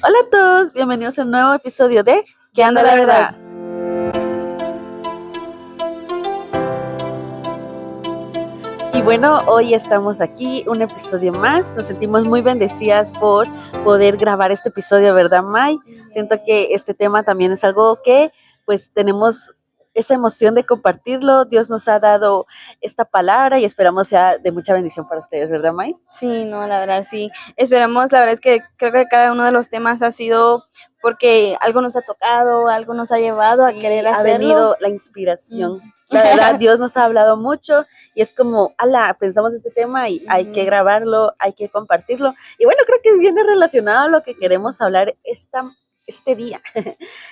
Hola a todos, bienvenidos a un nuevo episodio de ¿Qué anda la verdad? Y bueno, hoy estamos aquí, un episodio más. Nos sentimos muy bendecidas por poder grabar este episodio, ¿verdad, May? Siento que este tema también es algo que pues tenemos esa emoción de compartirlo. Dios nos ha dado esta palabra y esperamos sea de mucha bendición para ustedes, ¿verdad, May? Sí, no, la verdad sí. Esperamos, la verdad es que creo que cada uno de los temas ha sido porque algo nos ha tocado, algo nos ha llevado a querer hacerlo. Ha venido la inspiración. La verdad, Dios nos ha hablado mucho y es como, pensamos este tema y hay que grabarlo, hay que compartirlo. Y bueno, creo que viene relacionado a lo que queremos hablar este día.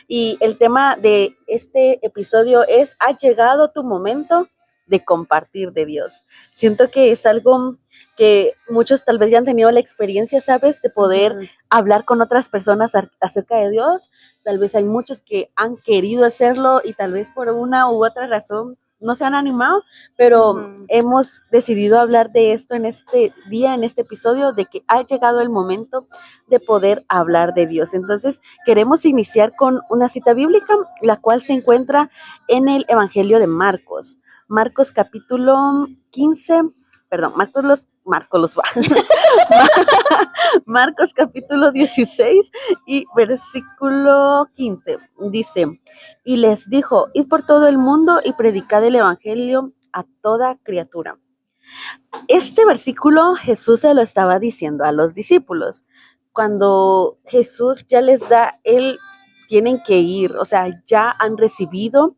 Y el tema de este episodio es, ¿ha llegado tu momento de compartir de Dios? Siento que es algo que muchos tal vez ya han tenido la experiencia, ¿sabes? De poder hablar con otras personas acerca de Dios. Tal vez hay muchos que han querido hacerlo y tal vez por una u otra razón no se han animado, pero hemos decidido hablar de esto en este día, en este episodio, de que ha llegado el momento de poder hablar de Dios. Entonces, queremos iniciar con una cita bíblica, la cual se encuentra en el Evangelio de Marcos. Marcos capítulo 15, perdón, Marcos capítulo 16 y versículo 15. Dice, y les dijo, id por todo el mundo y predicad el evangelio a toda criatura. Este versículo Jesús se lo estaba diciendo a los discípulos. Cuando Jesús ya les da, tienen que ir, o sea, ya han recibido,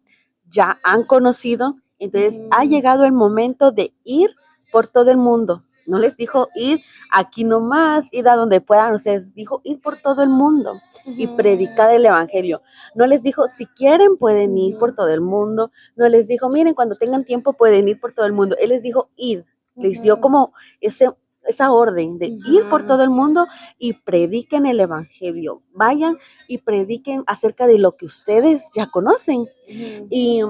ya han conocido, entonces ha llegado el momento de ir por todo el mundo. No les dijo ir aquí nomás, ir a donde puedan, ustedes dijo ir por todo el mundo y predicar el evangelio. No les dijo si quieren pueden ir por todo el mundo, no les dijo miren cuando tengan tiempo pueden ir por todo el mundo. Él les dijo ir, les dio como esa orden de ir por todo el mundo y prediquen el evangelio. Vayan y prediquen acerca de lo que ustedes ya conocen. Y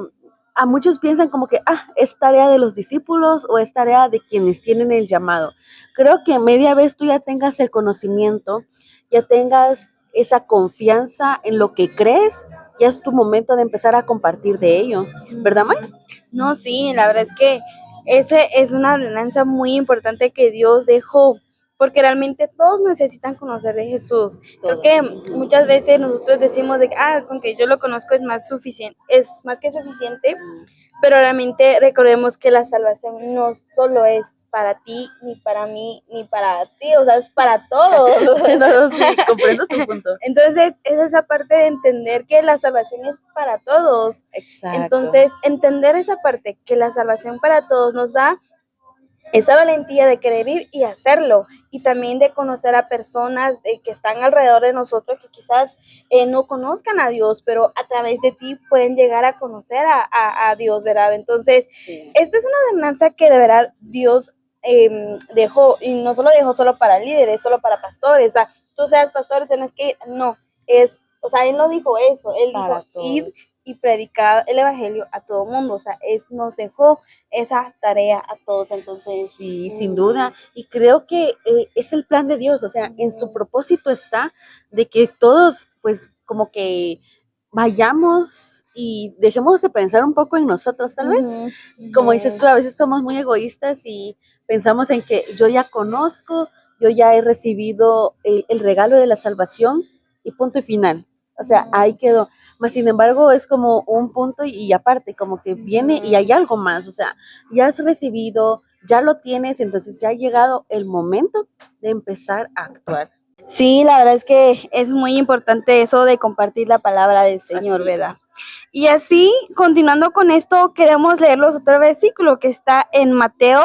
a muchos piensan como que, es tarea de los discípulos o es tarea de quienes tienen el llamado. Creo que media vez tú ya tengas el conocimiento, ya tengas esa confianza en lo que crees, ya es tu momento de empezar a compartir de ello, ¿verdad, May? No, sí, la verdad es que ese es una ordenanza muy importante que Dios dejó, porque realmente todos necesitan conocer de Jesús. Creo que muchas veces nosotros decimos de que, con que yo lo conozco es más suficiente, es más que suficiente, pero realmente recordemos que la salvación no solo es para ti, ni para mí, ni para ti, o sea, es para todos. No, sí, comprendo tu punto. Entonces, es esa parte de entender que la salvación es para todos. Exacto. Entonces, entender esa parte, que la salvación para todos nos da esa valentía de querer ir y hacerlo, y también de conocer a personas que están alrededor de nosotros que quizás no conozcan a Dios, pero a través de ti pueden llegar a conocer a Dios, ¿verdad? Entonces, esta es una ordenanza que de verdad Dios dejó, y no solo dejó solo para líderes, solo para pastores, o sea, tú seas pastor, tenés que ir, no, o sea, él no dijo eso, él para dijo, id y predicar el evangelio a todo mundo, o sea, nos dejó esa tarea a todos, entonces. Sí, sin duda, y creo que es el plan de Dios, o sea, en su propósito está de que todos, pues, como que vayamos y dejemos de pensar un poco en nosotros, tal vez, como dices tú, a veces somos muy egoístas y pensamos en que yo ya conozco, yo ya he recibido el regalo de la salvación y punto y final, o sea, ahí quedó. Mas, sin embargo, es como un punto y aparte, como que viene y hay algo más, o sea, ya has recibido, ya lo tienes, entonces ya ha llegado el momento de empezar a actuar. Sí, la verdad es que es muy importante eso de compartir la palabra del Señor, Así ¿verdad? Y así, continuando con esto, queremos leerlos otro versículo que está en Mateo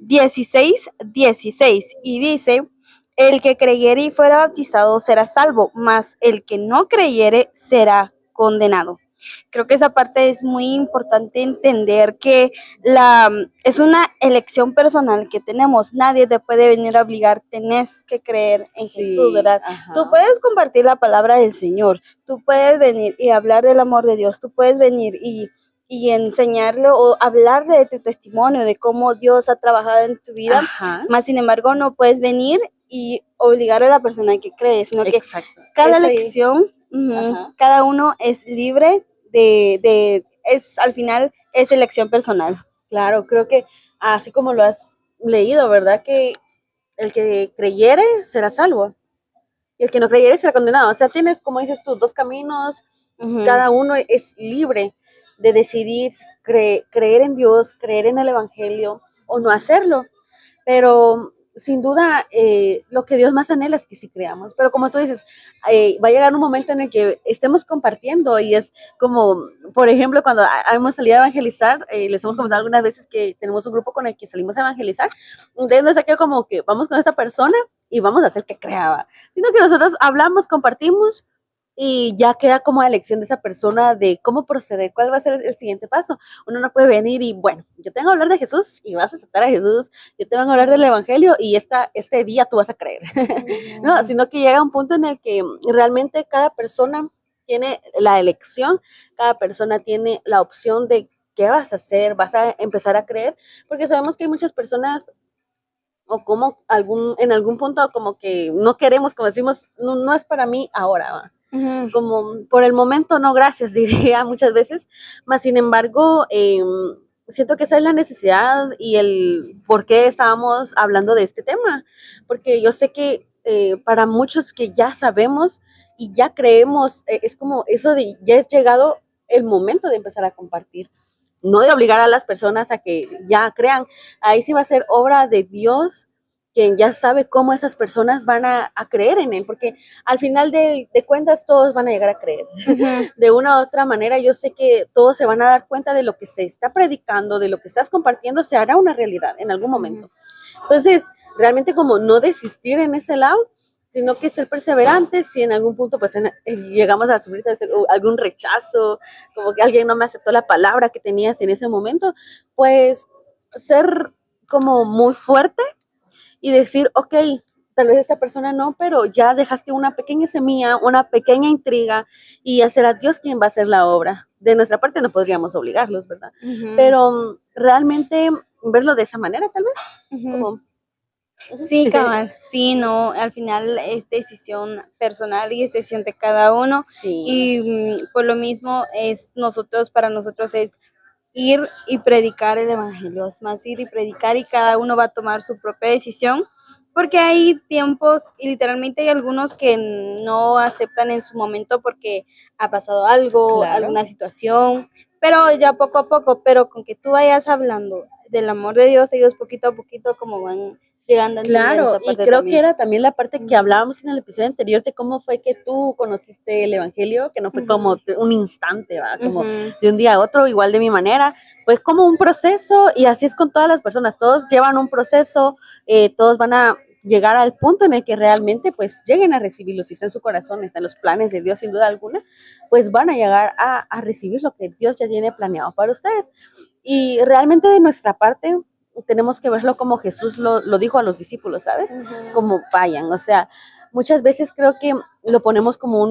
16:16 y dice, el que creyere y fuera bautizado será salvo, mas el que no creyere será condenado. Creo que esa parte es muy importante entender que es una elección personal que tenemos. Nadie te puede venir a obligar, tenés que creer en Jesús, ¿verdad? Ajá. Tú puedes compartir la palabra del Señor, tú puedes venir y hablar del amor de Dios, tú puedes venir y enseñarle o hablarle de tu testimonio, de cómo Dios ha trabajado en tu vida, más sin embargo no puedes venir y obligar a la persona que cree, sino que Exacto. cada Ese- elección, Ajá. cada uno es libre al final es elección personal. Claro, creo que así como lo has leído, ¿verdad? Que el que creyere será salvo y el que no creyere será condenado. O sea, tienes, como dices tú, dos caminos, cada uno es libre de decidir creer en Dios, creer en el Evangelio o no hacerlo. Pero sin duda, lo que Dios más anhela es que sí creamos. Pero como tú dices, va a llegar un momento en el que estemos compartiendo y es como, por ejemplo, cuando hemos salido a evangelizar, les hemos comentado algunas veces que tenemos un grupo con el que salimos a evangelizar, entonces no es aquello como que vamos con esta persona y vamos a hacer que crea, sino que nosotros hablamos, compartimos y ya queda como a elección de esa persona de cómo proceder, cuál va a ser el siguiente paso. Uno no puede venir y, bueno, yo te vengo a hablar de Jesús y vas a aceptar a Jesús, yo te vengo a hablar del Evangelio y este día tú vas a creer. No, sino que llega un punto en el que realmente cada persona tiene la elección, cada persona tiene la opción de qué vas a hacer, vas a empezar a creer, porque sabemos que hay muchas personas o como en algún punto como que no queremos, como decimos, no, no es para mí ahora, ¿va? Como por el momento no gracias, diría muchas veces, más sin embargo, siento que esa es la necesidad y el por qué estábamos hablando de este tema, porque yo sé que para muchos que ya sabemos y ya creemos, es como eso de ya es llegado el momento de empezar a compartir, no de obligar a las personas a que ya crean, ahí sí va a ser obra de Dios, quien ya sabe cómo esas personas van a creer en él, porque al final de cuentas todos van a llegar a creer. De una u otra manera, yo sé que todos se van a dar cuenta de lo que se está predicando, de lo que estás compartiendo, se hará una realidad en algún momento. Entonces, realmente como no desistir en ese lado, sino que ser perseverantes, si en algún punto pues llegamos a sufrir algún rechazo, como que alguien no me aceptó la palabra que tenías en ese momento, pues ser como muy fuerte y decir, ok, tal vez esta persona no, pero ya dejaste una pequeña semilla, una pequeña intriga y será Dios quien va a hacer la obra. De nuestra parte no podríamos obligarlos, ¿verdad? Pero realmente verlo de esa manera, tal vez. Como, Sí, cabal, sí, no, al final es decisión personal y es decisión de cada uno sí. y por lo mismo para nosotros es ir y predicar el evangelio, es más ir y predicar y cada uno va a tomar su propia decisión porque hay tiempos y literalmente hay algunos que no aceptan en su momento porque ha pasado algo, Claro. alguna situación, pero ya poco a poco, pero con que tú vayas hablando del amor de Dios, ellos poquito a poquito como van llegando a entender Claro, esa y parte creo también. que era también la parte que hablábamos en el episodio anterior de cómo fue que tú conociste el Evangelio, que no fue como un instante, ¿va? Como de un día a otro, igual de mi manera, fue como un proceso y así es con todas las personas, todos llevan un proceso, todos van a llegar al punto en el que realmente pues lleguen a recibirlo, si está en su corazón, está en los planes de Dios sin duda alguna, pues van a llegar a recibir lo que Dios ya tiene planeado para ustedes. Y realmente de nuestra parte tenemos que verlo como Jesús lo dijo a los discípulos, ¿sabes? Como vayan, o sea, muchas veces creo que lo ponemos como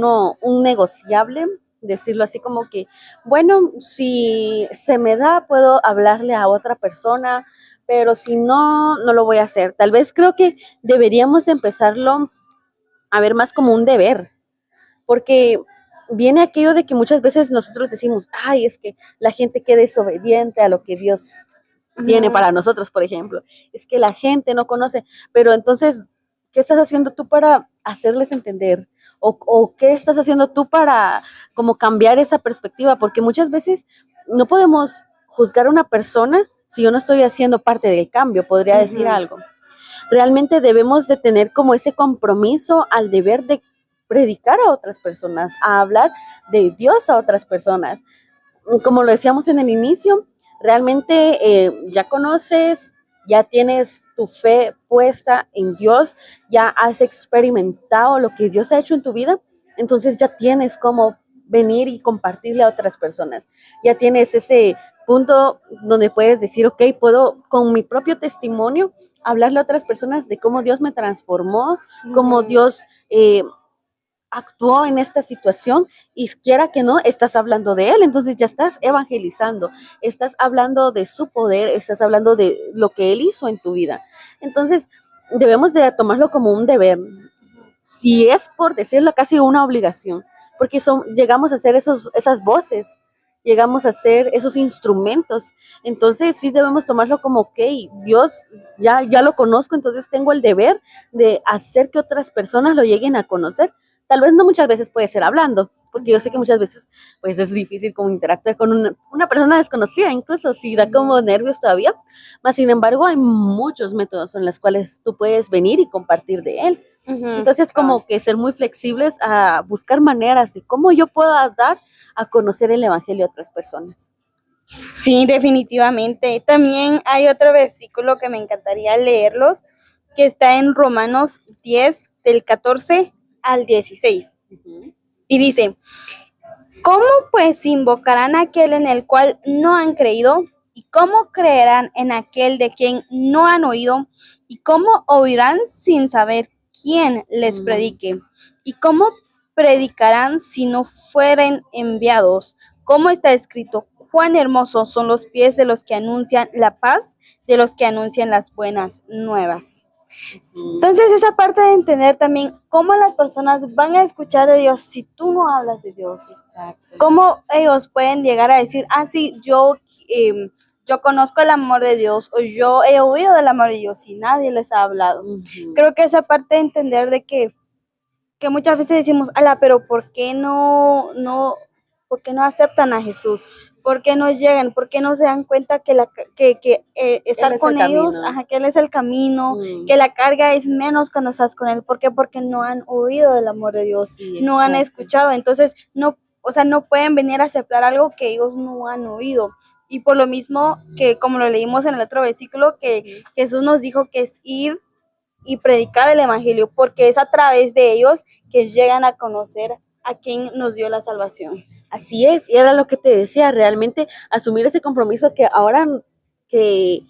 un negociable, decirlo así como que, bueno, si se me da, puedo hablarle a otra persona, pero si no, no lo voy a hacer. Tal vez creo que deberíamos de empezarlo a ver más como un deber, porque viene aquello de que muchas veces nosotros decimos, ay, es que la gente quede desobediente a lo que Dios tiene para nosotros, por ejemplo. Es que la gente no conoce, pero entonces, ¿qué estás haciendo tú para hacerles entender? O qué estás haciendo tú para como cambiar esa perspectiva? Porque muchas veces no podemos juzgar a una persona si yo no estoy haciendo parte del cambio, podría decir algo. Realmente debemos de tener como ese compromiso al deber de predicar a otras personas, a hablar de Dios a otras personas. Como lo decíamos en el inicio, realmente ya conoces, ya tienes tu fe puesta en Dios, ya has experimentado lo que Dios ha hecho en tu vida, entonces ya tienes como venir y compartirle a otras personas. Ya tienes ese punto donde puedes decir, ok, puedo con mi propio testimonio hablarle a otras personas de cómo Dios me transformó, cómo Dios actuó en esta situación y quiera que no, estás hablando de él, entonces ya estás evangelizando, estás hablando de su poder, estás hablando de lo que él hizo en tu vida. Entonces, debemos de tomarlo como un deber, si es por decirlo casi una obligación, porque llegamos a ser esas voces, llegamos a ser esos instrumentos. Entonces sí debemos tomarlo como, ok, Dios ya lo conozco, entonces tengo el deber de hacer que otras personas lo lleguen a conocer. Tal vez no muchas veces puede ser hablando, porque yo sé que muchas veces pues es difícil como interactuar con una persona desconocida, incluso si da como nervios todavía, mas sin embargo hay muchos métodos en los cuales tú puedes venir y compartir de él. Entonces, como que ser muy flexibles a buscar maneras de cómo yo puedo dar a conocer el Evangelio a otras personas. Sí, definitivamente. También hay otro versículo que me encantaría leerlos, que está en Romanos 10, del 14 al 16. Y dice, ¿cómo pues invocarán a aquel en el cual no han creído? ¿Y cómo creerán en aquel de quien no han oído? ¿Y cómo oirán sin saber quién les predique? ¿Y cómo predicarán si no fueren enviados? ¿Cómo está escrito? Cuán hermosos son los pies de los que anuncian la paz, de los que anuncian las buenas nuevas. Entonces esa parte de entender también cómo las personas van a escuchar de Dios si tú no hablas de Dios. Exacto. Cómo ellos pueden llegar a decir, sí, yo conozco el amor de Dios o yo he oído del amor de Dios y nadie les ha hablado. Creo que esa parte de entender de que muchas veces decimos, pero ¿por qué no aceptan a Jesús? ¿Por qué no llegan? ¿Por qué no se dan cuenta que estar con ellos, que Él es el camino, que la carga es menos cuando estás con Él? ¿Por qué? Porque no han oído del amor de Dios, no han escuchado. Entonces, no pueden venir a aceptar algo que ellos no han oído. Y por lo mismo que, como lo leímos en el otro versículo, que Jesús nos dijo que es ir y predicar el evangelio, porque es a través de ellos que llegan a conocer a quien nos dio la salvación. Así es, y era lo que te decía, realmente asumir ese compromiso que ahora que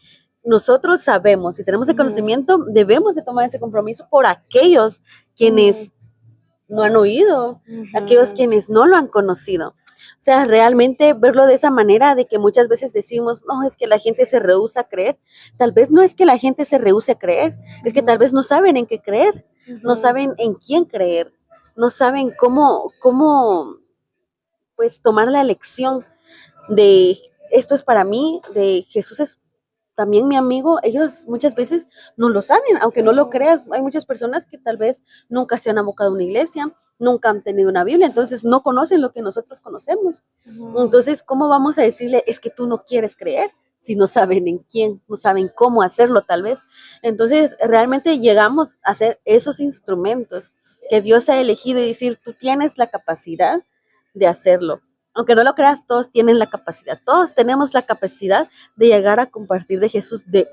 nosotros sabemos y tenemos el conocimiento, debemos de tomar ese compromiso por aquellos quienes no han oído, aquellos quienes no lo han conocido. O sea, realmente verlo de esa manera, de que muchas veces decimos, no, es que la gente se rehúsa a creer. Tal vez no es que la gente se rehúse a creer, es que tal vez no saben en qué creer, no saben en quién creer, no saben cómo pues tomar la elección de esto es para mí, de Jesús es también mi amigo. Ellos muchas veces no lo saben, aunque no lo creas. Hay muchas personas que tal vez nunca se han abocado a una iglesia, nunca han tenido una Biblia, entonces no conocen lo que nosotros conocemos. Entonces, ¿cómo vamos a decirle, es que tú no quieres creer? Si no saben en quién, no saben cómo hacerlo tal vez. Entonces, realmente llegamos a ser esos instrumentos que Dios ha elegido y decir, tú tienes la capacidad de hacerlo. Aunque no lo creas, todos tienen la capacidad, todos tenemos la capacidad de llegar a compartir de Jesús de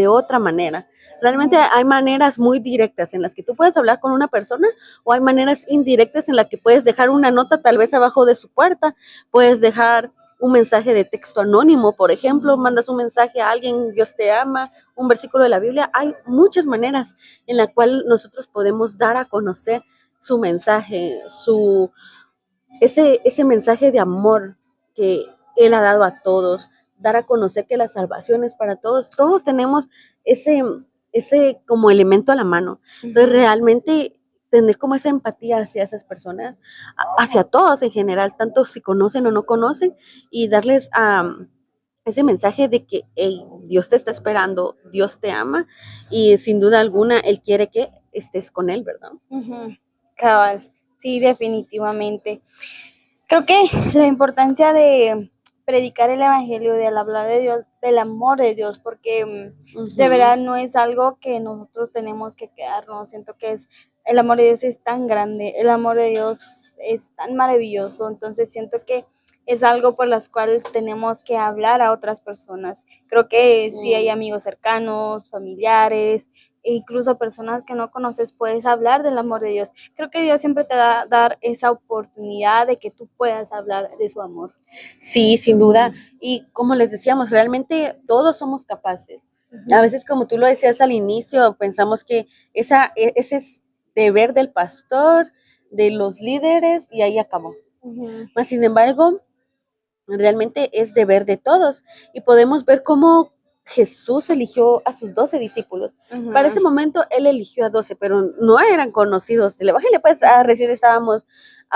otra manera. Realmente hay maneras muy directas en las que tú puedes hablar con una persona o hay maneras indirectas en las que puedes dejar una nota tal vez abajo de su puerta, puedes dejar un mensaje de texto anónimo, por ejemplo, mandas un mensaje a alguien, Dios te ama, un versículo de la Biblia. Hay muchas maneras en las cuales nosotros podemos dar a conocer su mensaje, ese mensaje de amor que Él ha dado a todos, dar a conocer que la salvación es para todos. Todos tenemos ese como elemento a la mano. Entonces, realmente tener como esa empatía hacia esas personas, hacia todos en general, tanto si conocen o no conocen, y darles ese mensaje de que hey, Dios te está esperando, Dios te ama, y sin duda alguna Él quiere que estés con Él, ¿verdad? Cabal, sí, definitivamente. Creo que la importancia de predicar el evangelio, de hablar de Dios, del amor de Dios, porque de verdad no es algo que nosotros tenemos que quedarnos. Siento que el amor de Dios es tan grande, el amor de Dios es tan maravilloso, entonces siento que es algo por las cuales tenemos que hablar a otras personas. Creo que si hay amigos cercanos, familiares, e incluso personas que no conoces, puedes hablar del amor de Dios. Creo que Dios siempre te va a dar esa oportunidad de que tú puedas hablar de su amor. Sí, sin duda. Y como les decíamos, realmente todos somos capaces. A veces, como tú lo decías al inicio, pensamos que ese es deber del pastor, de los líderes, y ahí acabó. Mas, sin embargo, realmente es deber de todos. Y podemos ver cómo Jesús eligió a sus 12 discípulos. Ujú. Para ese momento él eligió a 12, pero no eran conocidos del Evangelio, pues recién estábamos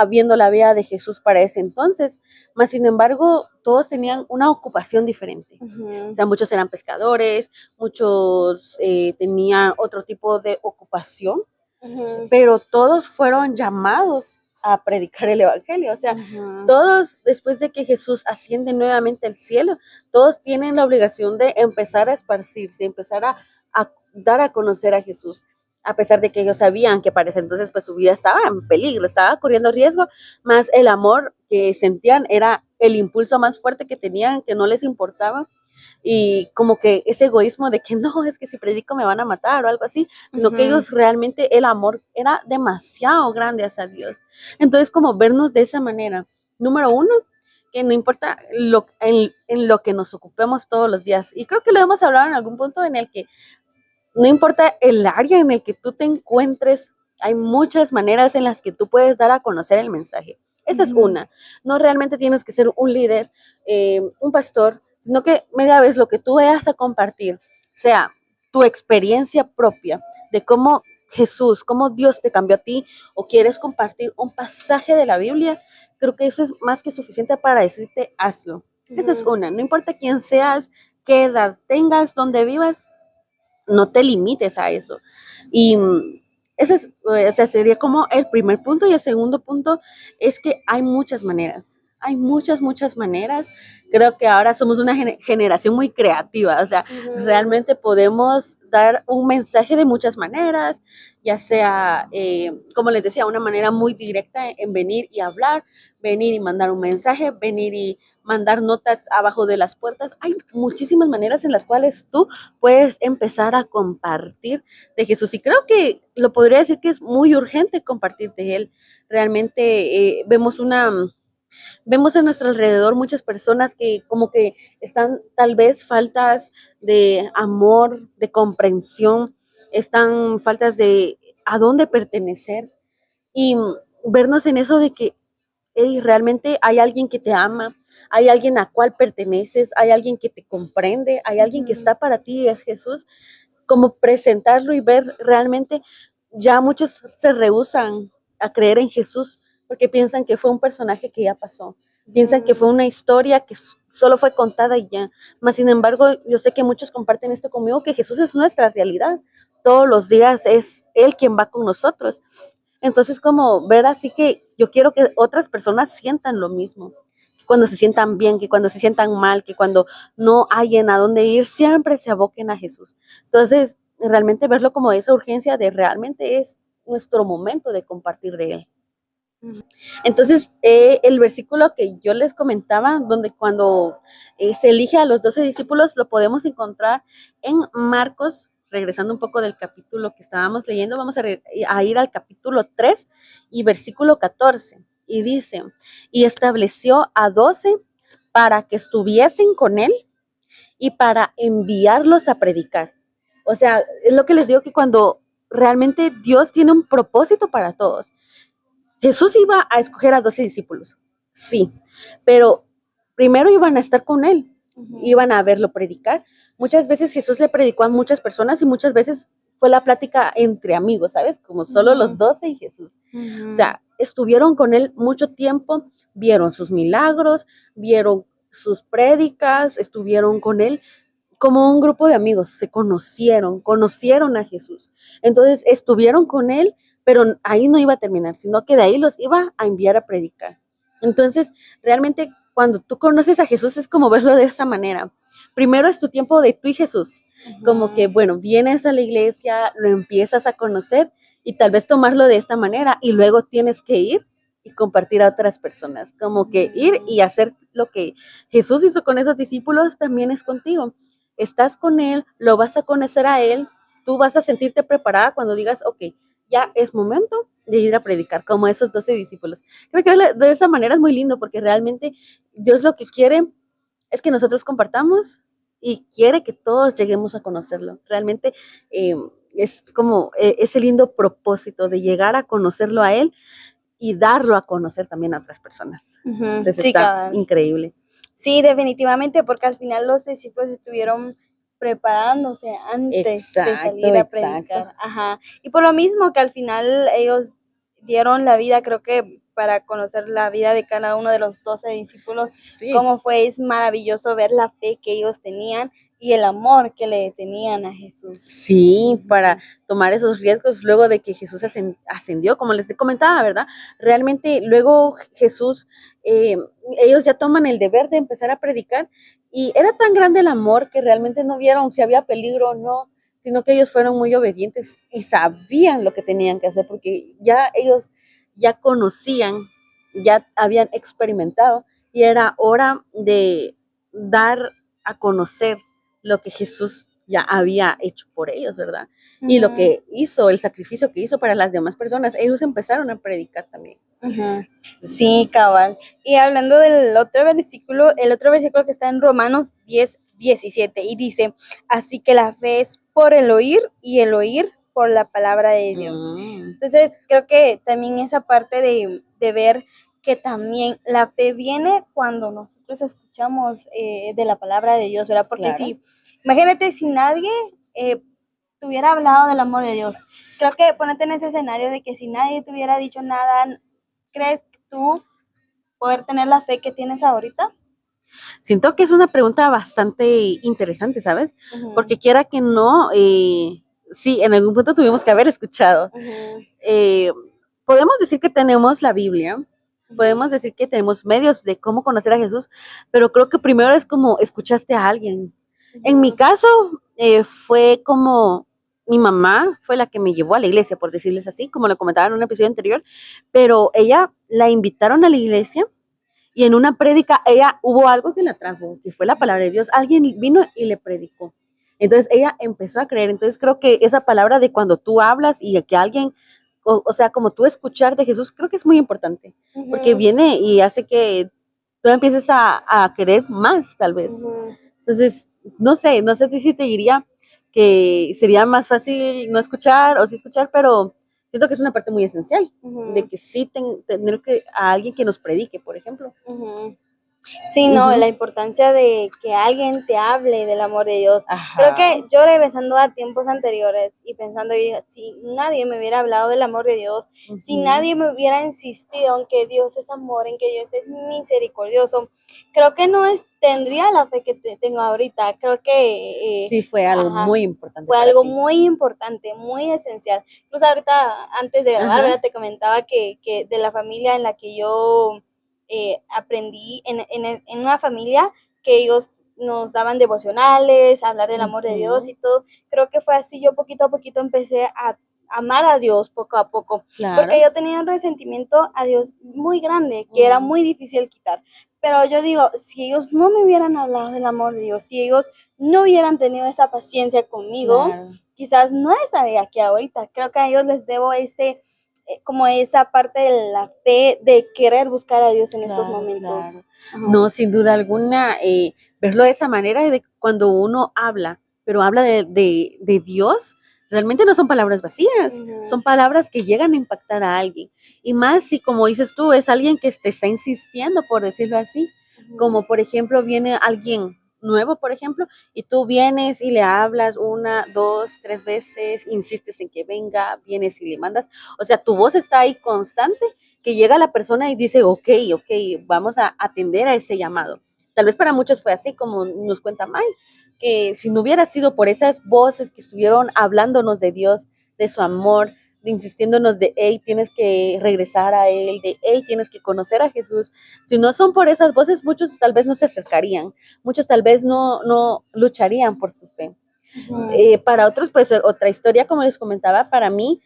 viendo la vida de Jesús para ese entonces, mas sin embargo todos tenían una ocupación diferente. Ujú. O sea, muchos eran pescadores, muchos tenían otro tipo de ocupación, Ujú. pero todos fueron llamados a predicar el Evangelio. O sea, Ujú. todos, después de que Jesús asciende nuevamente al cielo, todos tienen la obligación de empezar a esparcirse, empezar a dar a conocer a Jesús, a pesar de que ellos sabían que para ese entonces pues su vida estaba en peligro, estaba corriendo riesgo, más el amor que sentían era el impulso más fuerte que tenían, que no les importaba, y como que ese egoísmo de que no, es que si predico me van a matar o algo así, sino que Ujú. ellos realmente el amor era demasiado grande hacia Dios. Entonces, como vernos de esa manera, número uno, que no importa en lo que nos ocupemos todos los días, y creo que lo hemos hablado en algún punto en el que no importa el área en el que tú te encuentres, hay muchas maneras en las que tú puedes dar a conocer el mensaje. Esa es Ujú. una. No realmente tienes que ser un líder, un pastor, sino que media vez lo que tú vayas a compartir, sea tu experiencia propia de cómo Jesús, cómo Dios te cambió a ti, o quieres compartir un pasaje de la Biblia, creo que eso es más que suficiente para decirte hazlo. Esa es Ujú. una. No importa quién seas, qué edad tengas, dónde vivas, no te limites a eso. Y ese es, o sea, sería como el primer punto. Y el segundo punto es que hay muchas maneras. Hay muchas maneras. Creo que ahora somos una generación muy creativa. O sea, Ujú. realmente podemos dar un mensaje de muchas maneras, ya sea, como les decía, una manera muy directa en venir y hablar, venir y mandar un mensaje, venir y mandar notas abajo de las puertas. Hay muchísimas maneras en las cuales tú puedes empezar a compartir de Jesús. Y creo que lo podría decir que es muy urgente compartir de Él. Realmente vemos a nuestro alrededor muchas personas que como que están tal vez faltas de amor, de comprensión, están faltas de a dónde pertenecer. Y vernos en eso de que hey, realmente hay alguien que te ama, hay alguien a cual perteneces, hay alguien que te comprende, hay alguien que Ujú. está para ti y es Jesús, como presentarlo y ver realmente, ya muchos se rehúsan a creer en Jesús porque piensan que fue un personaje que ya pasó, piensan que fue Ujú. una historia que solo fue contada y ya. Mas sin embargo, yo sé que muchos comparten esto conmigo, que Jesús es nuestra realidad. Todos los días es Él quien va con nosotros. Entonces, como ver así que yo quiero que otras personas sientan lo mismo, que cuando se sientan bien, que cuando se sientan mal, que cuando no hayan a dónde ir, siempre se aboquen a Jesús. Entonces, realmente verlo como esa urgencia de realmente es nuestro momento de compartir de Él. Ujú. Entonces, el versículo que yo les comentaba, donde cuando se elige a los 12 discípulos, lo podemos encontrar en Marcos, regresando un poco del capítulo que estábamos leyendo, vamos a ir al capítulo 3 y versículo 14. Y dice, y estableció a 12 para que estuviesen con él y para enviarlos a predicar. O sea, es lo que les digo, que cuando realmente Dios tiene un propósito para todos. Jesús iba a escoger a 12 discípulos, sí, pero primero iban a estar con él, Ujú. iban a verlo predicar. Muchas veces Jesús le predicó a muchas personas y muchas veces fue la plática entre amigos, ¿sabes? Como solo los Ujú. 12 y Jesús. O Ujú. sea, estuvieron con él mucho tiempo, vieron sus milagros, vieron sus prédicas, estuvieron con él como un grupo de amigos, se conocieron a Jesús. Entonces estuvieron con él, pero ahí no iba a terminar, sino que de ahí los iba a enviar a predicar. Entonces, realmente cuando tú conoces a Jesús es como verlo de esa manera. Primero es tu tiempo de tú y Jesús, como que, Ujú. bueno, vienes a la iglesia, lo empiezas a conocer y tal vez tomarlo de esta manera y luego tienes que ir y compartir a otras personas, como que ir Ujú. y hacer lo que Jesús hizo con esos discípulos, también es contigo. Estás con Él, lo vas a conocer a Él, tú vas a sentirte preparada cuando digas, ok, ya es momento de ir a predicar, como esos 12 discípulos. Creo que de esa manera es muy lindo porque realmente Dios lo que quiere es que nosotros compartamos y quiere que todos lleguemos a conocerlo. Realmente eh, es como ese lindo propósito de llegar a conocerlo a Él y darlo a conocer también a otras personas. Ujú. Entonces Sí, está cabal. increíble. Sí, definitivamente, porque al final los discípulos estuvieron preparándose antes de Exacto, salir a exacto. predicar. Ajá. Y por lo mismo que al final ellos dieron la vida, creo que para conocer la vida de cada uno de los 12 discípulos, Sí. cómo fue, es maravilloso ver la fe que ellos tenían y el amor que le tenían a Jesús. Sí, para tomar esos riesgos luego de que Jesús ascendió, como les comentaba, ¿verdad? Realmente luego Jesús, ellos ya toman el deber de empezar a predicar y era tan grande el amor que realmente no vieron si había peligro o no, sino que ellos fueron muy obedientes y sabían lo que tenían que hacer porque ya ellos ya conocían, ya habían experimentado y era hora de dar a conocer lo que Jesús ya había hecho por ellos, ¿verdad? Y lo que hizo, el sacrificio que hizo para las demás personas, ellos empezaron a predicar también. Sí, cabal. Y hablando del otro versículo, el otro versículo que está en Romanos 10:17 y dice, así que la fe es por el oír y el oír por la palabra de Dios. Entonces, creo que también esa parte de ver que también la fe viene cuando nosotros escuchamos de la palabra de Dios, ¿verdad? Porque Claro. imagínate si nadie te hubiera hablado del amor de Dios. Creo que ponete en ese escenario de que si nadie te hubiera dicho nada, ¿crees tú poder tener la fe que tienes ahorita? Siento que es una pregunta bastante interesante, ¿sabes? Porque quiera que no, sí, en algún punto tuvimos que haber escuchado. Podemos decir que tenemos la Biblia, podemos decir que tenemos medios de cómo conocer a Jesús, pero creo que primero es como escuchaste a alguien. En mi caso, fue como mi mamá fue la que me llevó a la iglesia, por decirles así, como lo comentaba en un episodio anterior, pero ella la invitaron a la iglesia y en una prédica hubo algo que la trajo, que fue la palabra de Dios. Alguien vino y le predicó. Entonces ella empezó a creer. Entonces creo que esa palabra de cuando tú hablas y que alguien, o sea, como tú escuchar de Jesús, creo que es muy importante, porque viene y hace que tú empieces a querer más, tal vez. Entonces, no sé si te diría que sería más fácil no escuchar o sí escuchar, pero siento que es una parte muy esencial, de que sí tener a alguien que nos predique, por ejemplo. Sí, no, la importancia de que alguien te hable del amor de Dios. Ajá. Creo que yo regresando a tiempos anteriores y pensando, si nadie me hubiera hablado del amor de Dios, si nadie me hubiera insistido en que Dios es amor, en que Dios es misericordioso, creo que no tendría la fe que tengo ahorita. Creo que sí fue algo muy importante. Fue algo muy importante, muy esencial. Incluso ahorita, antes de grabar, ¿verdad? Te comentaba que de la familia en la que yo aprendí en una familia que ellos nos daban devocionales, hablar del amor de Dios y todo. Creo que fue así, yo poquito a poquito empecé a amar a Dios poco a poco, porque yo tenía un resentimiento a Dios muy grande, que era muy difícil quitar. Pero yo digo, si ellos no me hubieran hablado del amor de Dios, si ellos no hubieran tenido esa paciencia conmigo, quizás no estaría aquí ahorita. Creo que a ellos les debo como esa parte de la fe, de querer buscar a Dios en estos momentos. No, sin duda alguna, verlo de esa manera, de cuando uno habla, pero habla de Dios, realmente no son palabras vacías, son palabras que llegan a impactar a alguien. Y más si, como dices tú, es alguien que te está insistiendo, por decirlo así, como por ejemplo viene alguien nuevo, por ejemplo, y tú vienes y le hablas 1, 2, 3 veces, insistes en que venga, vienes y le mandas, o sea, tu voz está ahí constante, que llega la persona y dice, ok, vamos a atender a ese llamado. Tal vez para muchos fue así, como nos cuenta May, que si no hubiera sido por esas voces que estuvieron hablándonos de Dios, de su amor, de insistiéndonos de, hey, tienes que regresar a Él, de, hey, tienes que conocer a Jesús. Si no son por esas voces, muchos tal vez no se acercarían, muchos tal vez no lucharían por su fe. Para otros, pues otra historia, como les comentaba, para mí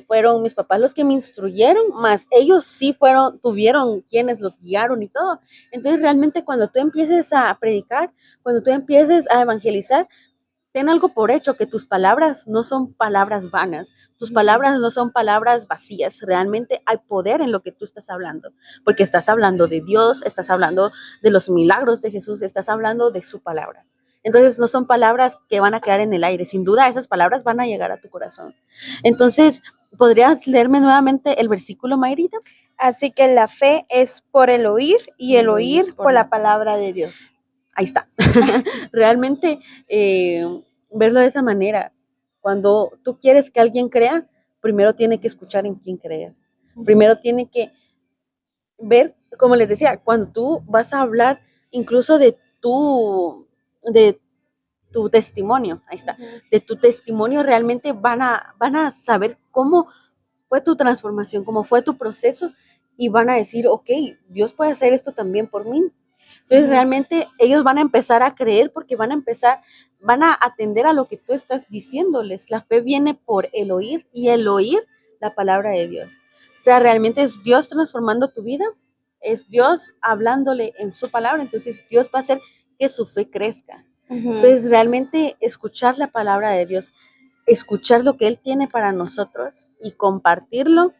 fueron mis papás los que me instruyeron, más ellos sí tuvieron quienes los guiaron y todo. Entonces realmente cuando tú empieces a predicar, cuando tú empieces a evangelizar, ten algo por hecho, que tus palabras no son palabras vanas, tus palabras no son palabras vacías, realmente hay poder en lo que tú estás hablando, porque estás hablando de Dios, estás hablando de los milagros de Jesús, estás hablando de su palabra. Entonces no son palabras que van a quedar en el aire, sin duda esas palabras van a llegar a tu corazón. Entonces, ¿podrías leerme nuevamente el versículo, Mayrita? Así que la fe es por el oír y el oír por la palabra de Dios. Ahí está. Realmente verlo de esa manera. Cuando tú quieres que alguien crea, primero tiene que escuchar en quién creer. Primero tiene que ver, como les decía, cuando tú vas a hablar incluso de tu testimonio, ahí está, de tu testimonio realmente van a saber cómo fue tu transformación, cómo fue tu proceso y van a decir, ok, Dios puede hacer esto también por mí. Entonces realmente ellos van a empezar a creer porque van a atender a lo que tú estás diciéndoles. La fe viene por el oír y el oír la palabra de Dios. O sea, realmente es Dios transformando tu vida, es Dios hablándole en su palabra, entonces Dios va a hacer que su fe crezca. Entonces realmente escuchar la palabra de Dios, escuchar lo que Él tiene para nosotros y compartirlo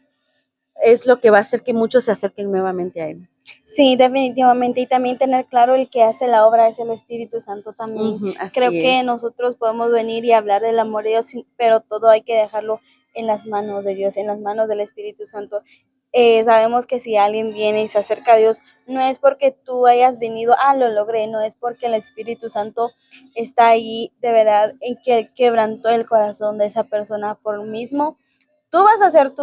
es lo que va a hacer que muchos se acerquen nuevamente a Él. Sí, definitivamente. Y también tener claro el que hace la obra es el Espíritu Santo también. Creo que nosotros podemos venir y hablar del amor de Dios, pero todo hay que dejarlo en las manos de Dios, en las manos del Espíritu Santo. Sabemos que si alguien viene y se acerca a Dios, no es porque tú hayas venido, lo logré, no es porque el Espíritu Santo está ahí de verdad en que quebrantó el corazón de esa persona por mismo. Tú vas a hacer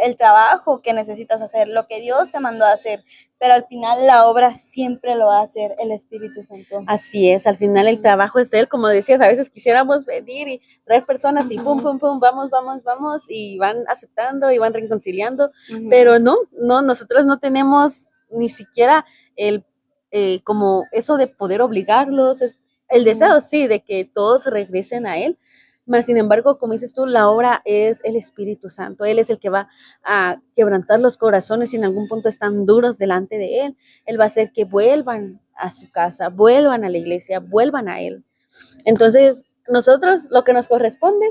el trabajo que necesitas hacer, lo que Dios te mandó a hacer, pero al final la obra siempre lo va a hacer el Espíritu Santo. Así es, al final el trabajo es de Él, como decías, a veces quisiéramos venir y traer personas y pum, pum, pum, vamos, vamos, vamos, y van aceptando y van reconciliando, pero no, nosotros no tenemos ni siquiera como eso de poder obligarlos, el deseo, sí, de que todos regresen a Él. Mas, sin embargo, como dices tú, la obra es el Espíritu Santo. Él es el que va a quebrantar los corazones si en algún punto están duros delante de Él. Él va a hacer que vuelvan a su casa, vuelvan a la iglesia, vuelvan a Él. Entonces, nosotros lo que nos corresponde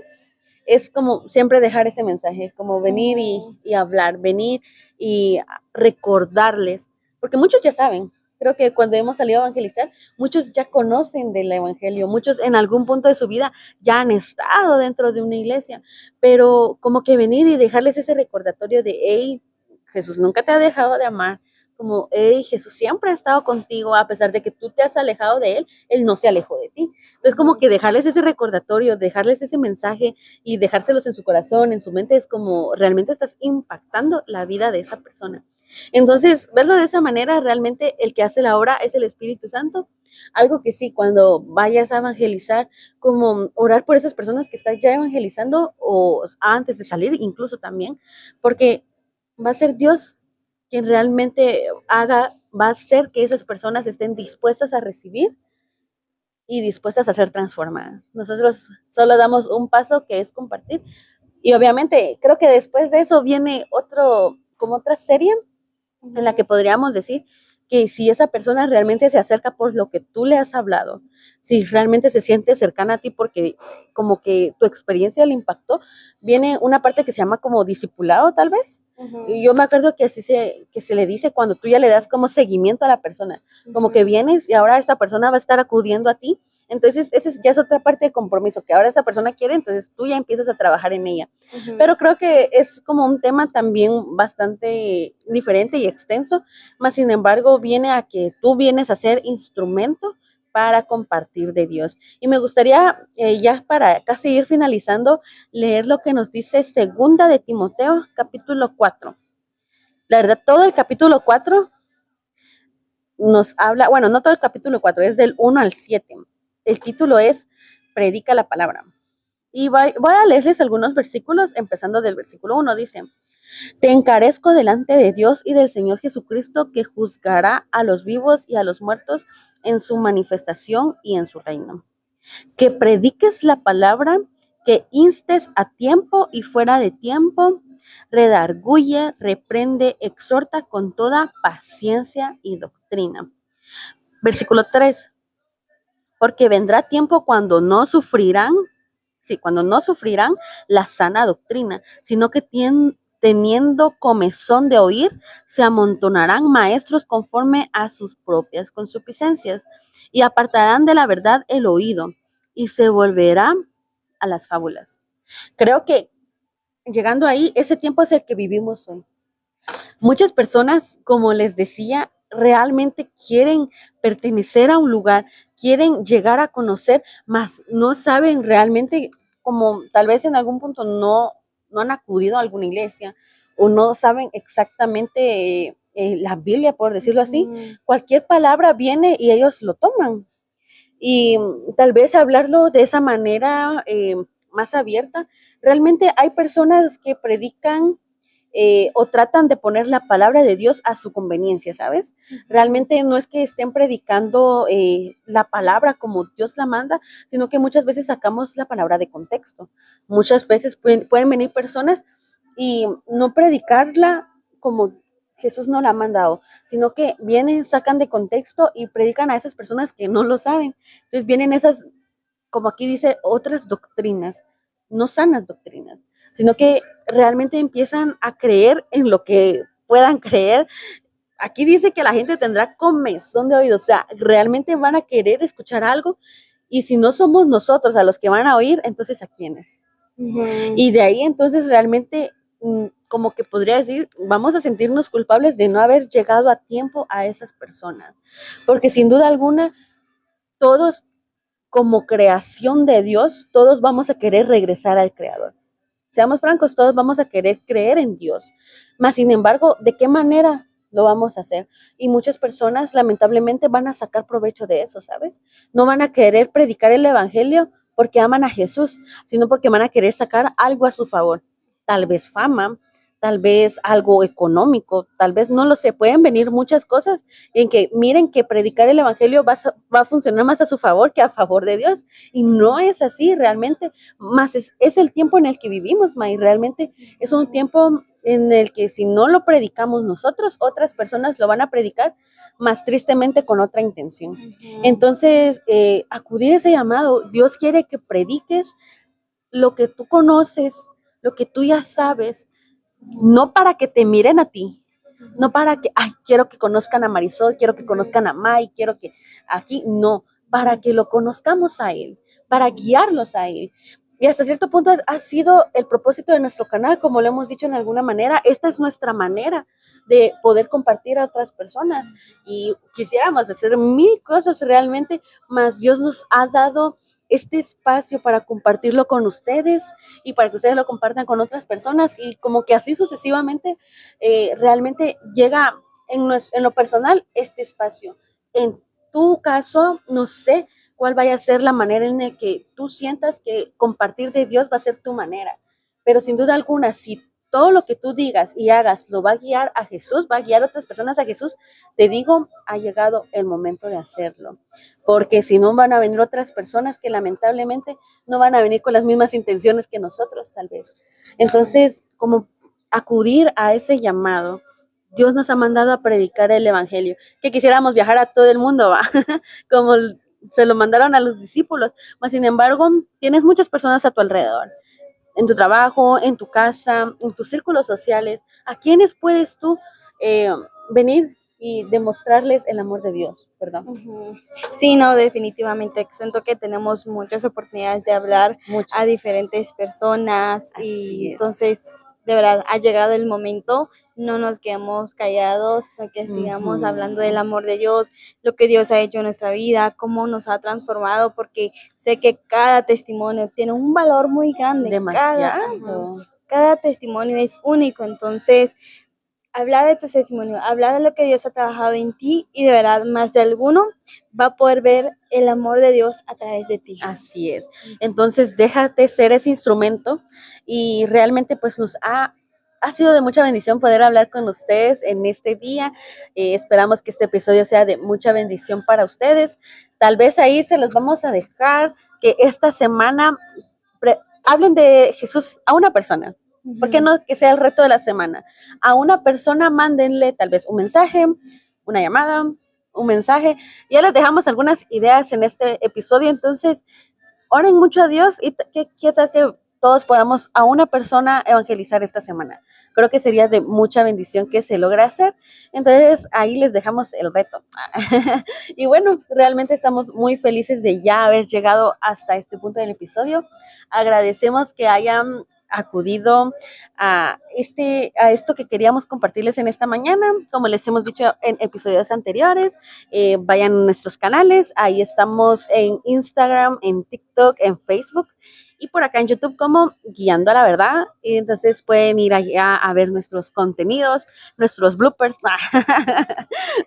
es como siempre dejar ese mensaje, como venir y hablar, venir y recordarles, porque muchos ya saben. Creo que cuando hemos salido a evangelizar, muchos ya conocen del evangelio, muchos en algún punto de su vida ya han estado dentro de una iglesia, pero como que venir y dejarles ese recordatorio de, hey, Jesús nunca te ha dejado de amar, como, hey, Jesús siempre ha estado contigo, a pesar de que tú te has alejado de Él no se alejó de ti. Entonces, como que dejarles ese recordatorio, dejarles ese mensaje y dejárselos en su corazón, en su mente, es como realmente estás impactando la vida de esa persona. Entonces, verlo de esa manera, realmente el que hace la obra es el Espíritu Santo. Algo que sí, cuando vayas a evangelizar, como orar por esas personas que estás ya evangelizando o antes de salir, incluso también, porque va a ser Dios quien realmente va a hacer que esas personas estén dispuestas a recibir y dispuestas a ser transformadas. Nosotros solo damos un paso que es compartir. Y obviamente creo que después de eso viene como otra serie en la que podríamos decir que si esa persona realmente se acerca por lo que tú le has hablado, si realmente se siente cercana a ti porque como que tu experiencia le impactó, viene una parte que se llama como discipulado tal vez. Y yo me acuerdo que que se le dice cuando tú ya le das como seguimiento a la persona, como que vienes y ahora esta persona va a estar acudiendo a ti. Entonces, esa ya es otra parte de compromiso, que ahora esa persona quiere, entonces tú ya empiezas a trabajar en ella. Pero creo que es como un tema también bastante diferente y extenso, más sin embargo viene a que tú vienes a ser instrumento para compartir de Dios. Y me gustaría, ya para casi ir finalizando, leer lo que nos dice Segunda de Timoteo, capítulo 4. La verdad, todo el capítulo 4 nos habla, bueno, no todo el capítulo 4, es del 1 al 7. El título es Predica la palabra. Y voy a leerles algunos versículos, empezando del versículo 1, dice: Te encarezco delante de Dios y del Señor Jesucristo, que juzgará a los vivos y a los muertos en su manifestación y en su reino. Que prediques la palabra, que instes a tiempo y fuera de tiempo, redarguye, reprende, exhorta con toda paciencia y doctrina. Versículo 3. Porque vendrá tiempo cuando no sufrirán la sana doctrina, sino que teniendo comezón de oír, se amontonarán maestros conforme a sus propias concupiscencias, y apartarán de la verdad el oído, y se volverán a las fábulas. Creo que llegando ahí, ese tiempo es el que vivimos hoy. Muchas personas, como les decía, realmente quieren pertenecer a un lugar, quieren llegar a conocer, mas no saben realmente, como tal vez en algún punto no han acudido a alguna iglesia o no saben exactamente la Biblia, por decirlo así. Cualquier palabra viene y ellos lo toman. Y tal vez hablarlo de esa manera más abierta. Realmente hay personas que predican o tratan de poner la palabra de Dios a su conveniencia, ¿sabes? Realmente no es que estén predicando la palabra como Dios la manda, sino que muchas veces sacamos la palabra de contexto. Muchas veces pueden venir personas y no predicarla como Jesús no la ha mandado, sino que vienen, sacan de contexto y predican a esas personas que no lo saben. Entonces vienen esas, como aquí dice, otras doctrinas, no sanas doctrinas, sino que realmente empiezan a creer en lo que puedan creer. Aquí dice que la gente tendrá comezón de oído, o sea, realmente van a querer escuchar algo y si no somos nosotros a los que van a oír, entonces ¿a quiénes? Y de ahí entonces realmente como que podría decir, vamos a sentirnos culpables de no haber llegado a tiempo a esas personas, porque sin duda alguna todos como creación de Dios, todos vamos a querer regresar al Creador. Seamos francos, todos vamos a querer creer en Dios. Mas, sin embargo, ¿de qué manera lo vamos a hacer? Y muchas personas lamentablemente van a sacar provecho de eso, ¿sabes? No van a querer predicar el Evangelio porque aman a Jesús, sino porque van a querer sacar algo a su favor. Tal vez fama, tal vez algo económico, tal vez no lo sé, pueden venir muchas cosas en que miren que predicar el Evangelio va a funcionar más a su favor que a favor de Dios. Y no es así realmente, más es el tiempo en el que vivimos, May, realmente es un tiempo en el que si no lo predicamos nosotros, otras personas lo van a predicar, más tristemente con otra intención. Entonces, acudir a ese llamado, Dios quiere que prediques lo que tú conoces, lo que tú ya sabes, no para que te miren a ti, no para que, ay, quiero que conozcan a Marisol, quiero que conozcan a May, quiero que aquí, no, para que lo conozcamos a Él, para guiarlos a Él. Y hasta cierto punto ha sido el propósito de nuestro canal, como lo hemos dicho en alguna manera, esta es nuestra manera de poder compartir a otras personas y quisiéramos hacer mil cosas realmente, mas Dios nos ha dado este espacio para compartirlo con ustedes y para que ustedes lo compartan con otras personas y como que así sucesivamente realmente llega en lo personal este espacio. En tu caso, no sé cuál vaya a ser la manera en la que tú sientas que compartir de Dios va a ser tu manera, pero sin duda alguna, si todo lo que tú digas y hagas lo va a guiar a Jesús, va a guiar a otras personas a Jesús, te digo, ha llegado el momento de hacerlo. Porque si no van a venir otras personas que lamentablemente no van a venir con las mismas intenciones que nosotros, tal vez. Entonces, como acudir a ese llamado, Dios nos ha mandado a predicar el Evangelio, que quisiéramos viajar a todo el mundo, ¿va? Como se lo mandaron a los discípulos, mas sin embargo, tienes muchas personas a tu alrededor, en tu trabajo, en tu casa, en tus círculos sociales, ¿a quiénes puedes tú venir y demostrarles el amor de Dios? Perdón. Sí, no, definitivamente. Siento que tenemos muchas oportunidades de hablar a diferentes personas y entonces, de verdad, ha llegado el momento. No nos quedemos callados, sino que sigamos hablando del amor de Dios, lo que Dios ha hecho en nuestra vida, cómo nos ha transformado, porque sé que cada testimonio tiene un valor muy grande. Demasiado. Cada testimonio es único, entonces habla de tu testimonio, habla de lo que Dios ha trabajado en ti y de verdad más de alguno va a poder ver el amor de Dios a través de ti. Así es. Entonces déjate ser ese instrumento y realmente pues nos ha sido de mucha bendición poder hablar con ustedes en este día. Esperamos que este episodio sea de mucha bendición para ustedes. Tal vez ahí se los vamos a dejar que esta semana hablen de Jesús a una persona. ¿Por qué no que sea el reto de la semana? A una persona mándenle tal vez un mensaje, una llamada, un mensaje. Ya les dejamos algunas ideas en este episodio, entonces oren mucho a Dios y que tal que todos podamos a una persona evangelizar esta semana. Creo que sería de mucha bendición que se logre hacer. Entonces ahí les dejamos el reto. Y bueno, realmente estamos muy felices de ya haber llegado hasta este punto del episodio. Agradecemos que hayan acudido a esto que queríamos compartirles en esta mañana. Como les hemos dicho en episodios anteriores, vayan a nuestros canales, ahí estamos en Instagram, en TikTok, en Facebook y por acá en YouTube como Guiando a la Verdad. Y entonces pueden ir allá a ver nuestros contenidos, nuestros bloopers.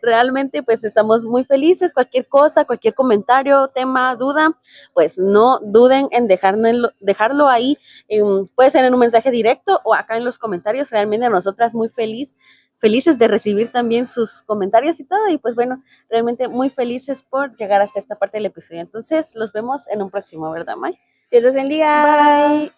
Realmente pues estamos muy felices. Cualquier cosa, cualquier comentario, tema, duda, pues no duden en dejarlo ahí. Puede ser en un mensaje directo o acá en los comentarios. Realmente nosotras muy felices de recibir también sus comentarios y todo. Y pues bueno, realmente muy felices por llegar hasta esta parte del episodio. Entonces los vemos en un próximo, ¿verdad, May? Dios los bendiga. Bye.